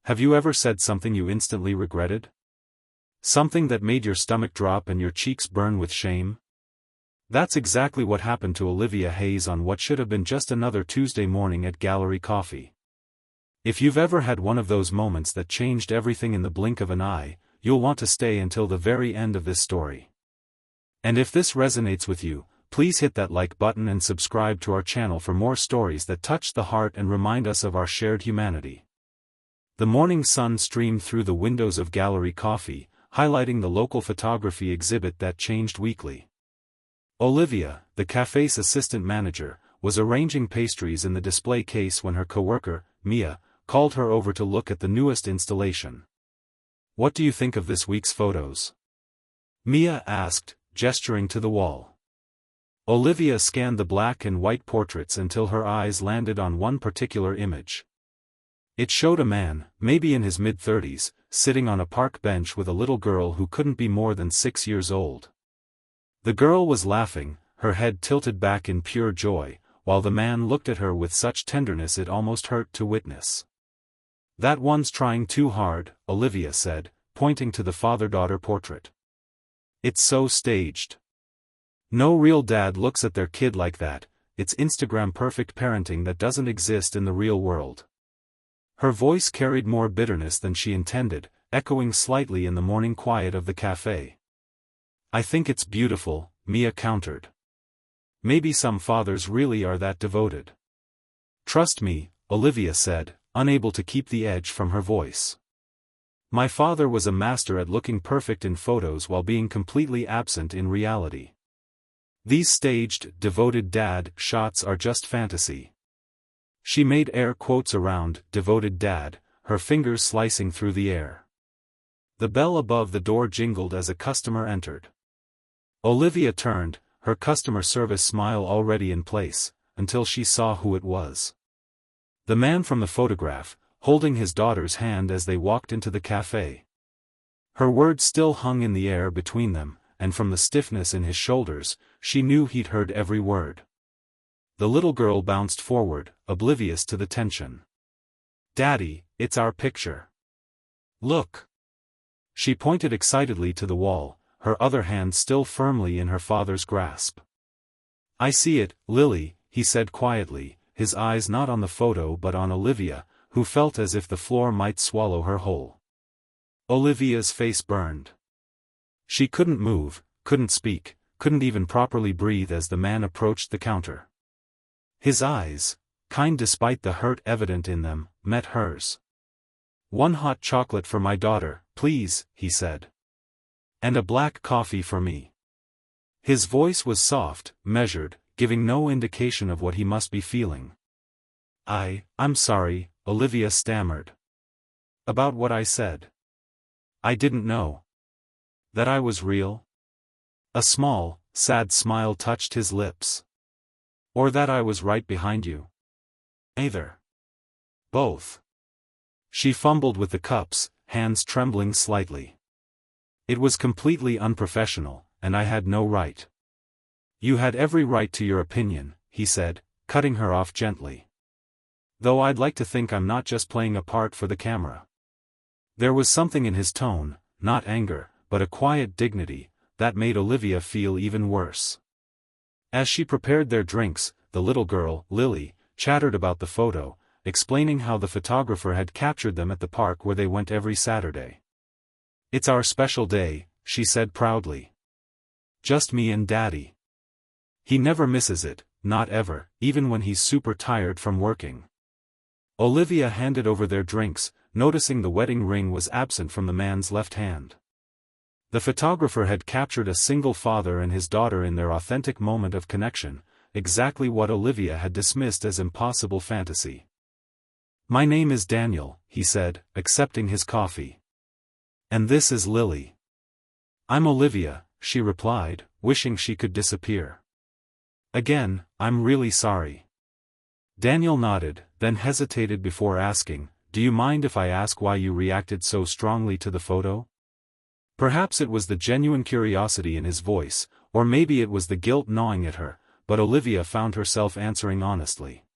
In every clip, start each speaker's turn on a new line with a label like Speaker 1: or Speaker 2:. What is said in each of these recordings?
Speaker 1: Have you ever said something you instantly regretted? Something that made your stomach drop and your cheeks burn with shame? That's exactly what happened to Olivia Hayes on what should have been just another Tuesday morning at Gallery Coffee. If you've ever had one of those moments that changed everything in the blink of an eye, you'll want to stay until the very end of this story. And if this resonates with you, please hit that like button and subscribe to our channel for more stories that touch the heart and remind us of our shared humanity. The morning sun streamed through the windows of Gallery Coffee, highlighting the local photography exhibit that changed weekly. Olivia, the cafe's assistant manager, was arranging pastries in the display case when her coworker, Mia, called her over to look at the newest installation. "What do you think of this week's photos?" Mia asked, gesturing to the wall. Olivia scanned the black and white portraits until her eyes landed on one particular image. It showed a man, maybe in his mid-30s, sitting on a park bench with a little girl who couldn't be more than 6 years old. The girl was laughing, her head tilted back in pure joy, while the man looked at her with such tenderness it almost hurt to witness. "That one's trying too hard," Olivia said, pointing to the father-daughter portrait. "It's so staged. No real dad looks at their kid like that. It's Instagram-perfect parenting that doesn't exist in the real world." Her voice carried more bitterness than she intended, echoing slightly in the morning quiet of the cafe. "I think it's beautiful," Mia countered. "Maybe some fathers really are that devoted." "Trust me," Olivia said, unable to keep the edge from her voice. "My father was a master at looking perfect in photos while being completely absent in reality. These staged, devoted dad shots are just fantasy." She made air quotes around "devoted dad," her fingers slicing through the air. The bell above the door jingled as a customer entered. Olivia turned, her customer service smile already in place, until she saw who it was. The man from the photograph, holding his daughter's hand as they walked into the cafe. Her words still hung in the air between them, and from the stiffness in his shoulders, she knew he'd heard every word. The little girl bounced forward, oblivious to the tension. "Daddy, it's our picture. Look." She pointed excitedly to the wall, her other hand still firmly in her father's grasp. "I see it, Lily," he said quietly, his eyes not on the photo but on Olivia, who felt as if the floor might swallow her whole. Olivia's face burned. She couldn't move, couldn't speak, couldn't even properly breathe as the man approached the counter. His eyes, kind despite the hurt evident in them, met hers. "One hot chocolate for my daughter, please," he said. "And a black coffee for me." His voice was soft, measured, giving no indication of what he must be feeling. I'm sorry," Olivia stammered. "About what I said. I didn't know. That I was real?" A small, sad smile touched his lips. "Or that I was right behind you?" "Either. Both." She fumbled with the cups, hands trembling slightly. "It was completely unprofessional, and I had no right." "You had every right to your opinion," he said, cutting her off gently. "Though I'd like to think I'm not just playing a part for the camera." There was something in his tone, not anger, but a quiet dignity, that made Olivia feel even worse. As she prepared their drinks, the little girl, Lily, chattered about the photo, explaining how the photographer had captured them at the park where they went every Saturday. "It's our special day," she said proudly. "Just me and Daddy. He never misses it, not ever, even when he's super tired from working." Olivia handed over their drinks, noticing the wedding ring was absent from the man's left hand. The photographer had captured a single father and his daughter in their authentic moment of connection, exactly what Olivia had dismissed as impossible fantasy. "My name is Daniel," he said, accepting his coffee. "And this is Lily." "I'm Olivia," she replied, wishing she could disappear. "Again, I'm really sorry." Daniel nodded, then hesitated before asking, "Do you mind if I ask why you reacted so strongly to the photo?" Perhaps it was the genuine curiosity in his voice, or maybe it was the guilt gnawing at her, but Olivia found herself answering honestly.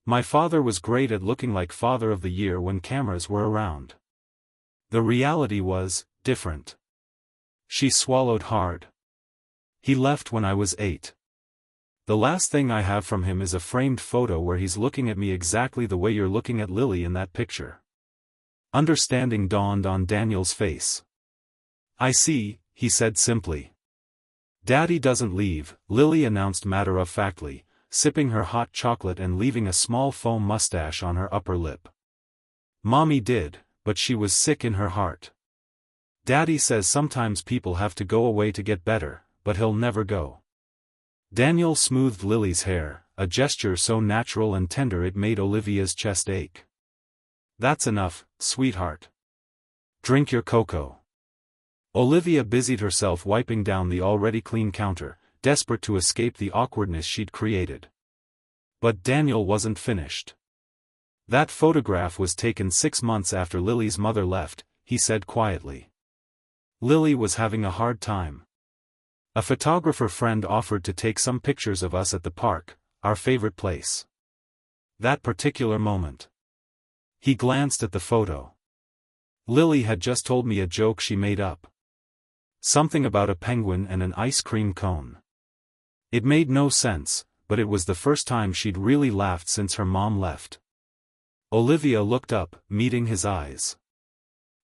Speaker 1: My father was great at looking like Father of the Year when cameras were around. The reality was different. She swallowed hard. He left when I was 8. The last thing I have from him is a framed photo where he's looking at me exactly the way you're looking at Lily in that picture. Understanding dawned on Daniel's face. I see, he said simply. Daddy doesn't leave, Lily announced matter-of-factly, sipping her hot chocolate and leaving a small foam mustache on her upper lip. Mommy did, but she was sick in her heart. Daddy says sometimes people have to go away to get better, but he'll never go. Daniel smoothed Lily's hair, a gesture so natural and tender it made Olivia's chest ache. That's enough, sweetheart. Drink your cocoa. Olivia busied herself wiping down the already clean counter, desperate to escape the awkwardness she'd created. But Daniel wasn't finished. That photograph was taken 6 months after Lily's mother left, he said quietly. Lily was having a hard time. A photographer friend offered to take some pictures of us at the park, our favorite place. That particular moment. He glanced at the photo. Lily had just told me a joke she made up. Something about a penguin and an ice cream cone. It made no sense, but it was the first time she'd really laughed since her mom left. Olivia looked up, meeting his eyes.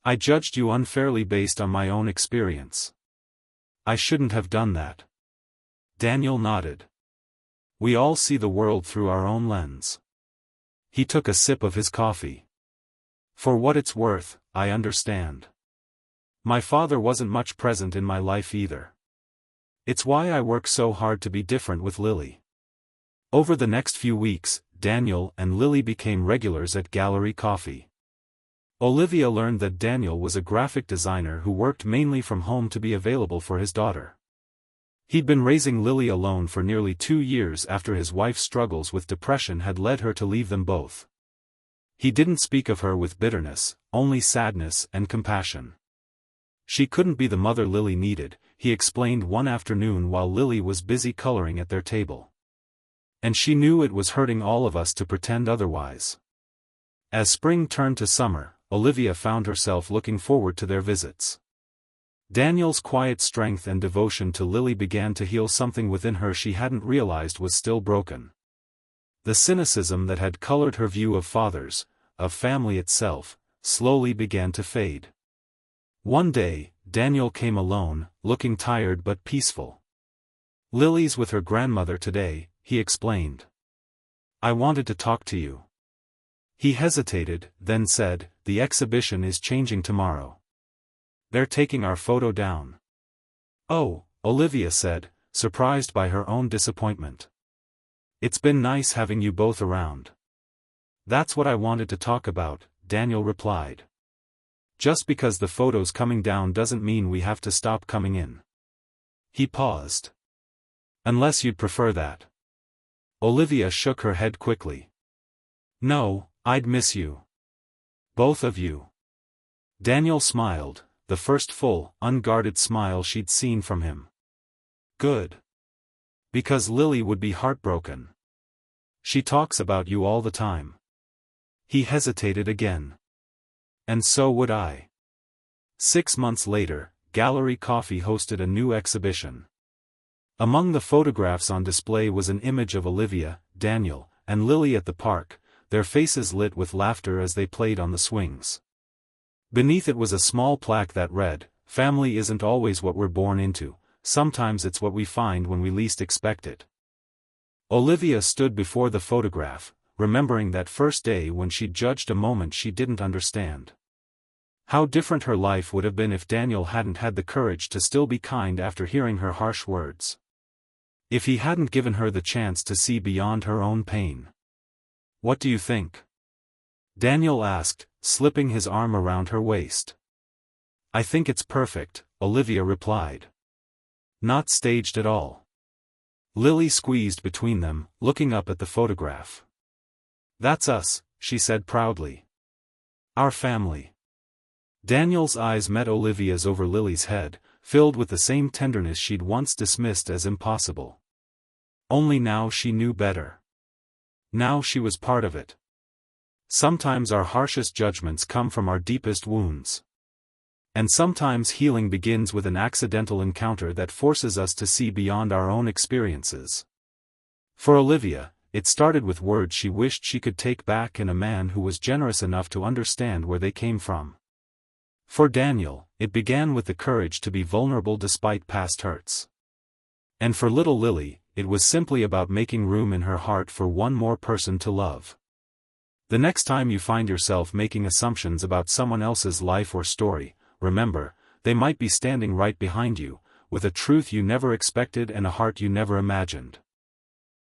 Speaker 1: I judged you unfairly based on my own experience. I shouldn't have done that. Daniel nodded. We all see the world through our own lens. He took a sip of his coffee. For what it's worth, I understand. My father wasn't much present in my life either. It's why I work so hard to be different with Lily. Over the next few weeks, Daniel and Lily became regulars at Gallery Coffee. Olivia learned that Daniel was a graphic designer who worked mainly from home to be available for his daughter. He'd been raising Lily alone for nearly 2 years after his wife's struggles with depression had led her to leave them both. He didn't speak of her with bitterness, only sadness and compassion. She couldn't be the mother Lily needed, he explained one afternoon while Lily was busy coloring at their table. And she knew it was hurting all of us to pretend otherwise. As spring turned to summer, Olivia found herself looking forward to their visits. Daniel's quiet strength and devotion to Lily began to heal something within her she hadn't realized was still broken. The cynicism that had colored her view of fathers, of family itself, slowly began to fade. One day, Daniel came alone, looking tired but peaceful. Lily's with her grandmother today, he explained. I wanted to talk to you. He hesitated, then said, the exhibition is changing tomorrow. They're taking our photo down. Oh, Olivia said, surprised by her own disappointment. It's been nice having you both around. That's what I wanted to talk about, Daniel replied. Just because the photo's coming down doesn't mean we have to stop coming in. He paused. Unless you'd prefer that. Olivia shook her head quickly. No, I'd miss you. Both of you. Daniel smiled, the first full, unguarded smile she'd seen from him. Good. Because Lily would be heartbroken. She talks about you all the time. He hesitated again. And so would I. 6 months later, Gallery Coffee hosted a new exhibition. Among the photographs on display was an image of Olivia, Daniel, and Lily at the park, their faces lit with laughter as they played on the swings. Beneath it was a small plaque that read, "Family isn't always what we're born into, sometimes it's what we find when we least expect it." Olivia stood before the photograph, remembering that first day when she judged a moment she didn't understand. How different her life would have been if Daniel hadn't had the courage to still be kind after hearing her harsh words. If he hadn't given her the chance to see beyond her own pain. What do you think? Daniel asked, slipping his arm around her waist. I think it's perfect, Olivia replied. Not staged at all. Lily squeezed between them, looking up at the photograph. That's us, she said proudly. Our family. Daniel's eyes met Olivia's over Lily's head, filled with the same tenderness she'd once dismissed as impossible. Only now she knew better. Now she was part of it. Sometimes our harshest judgments come from our deepest wounds. And sometimes healing begins with an accidental encounter that forces us to see beyond our own experiences. For Olivia, it started with words she wished she could take back and a man who was generous enough to understand where they came from. For Daniel, it began with the courage to be vulnerable despite past hurts. And for little Lily, it was simply about making room in her heart for one more person to love. The next time you find yourself making assumptions about someone else's life or story, remember, they might be standing right behind you, with a truth you never expected and a heart you never imagined.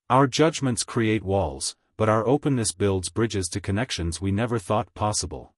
Speaker 1: Our judgments create walls, but our openness builds bridges to connections we never thought possible.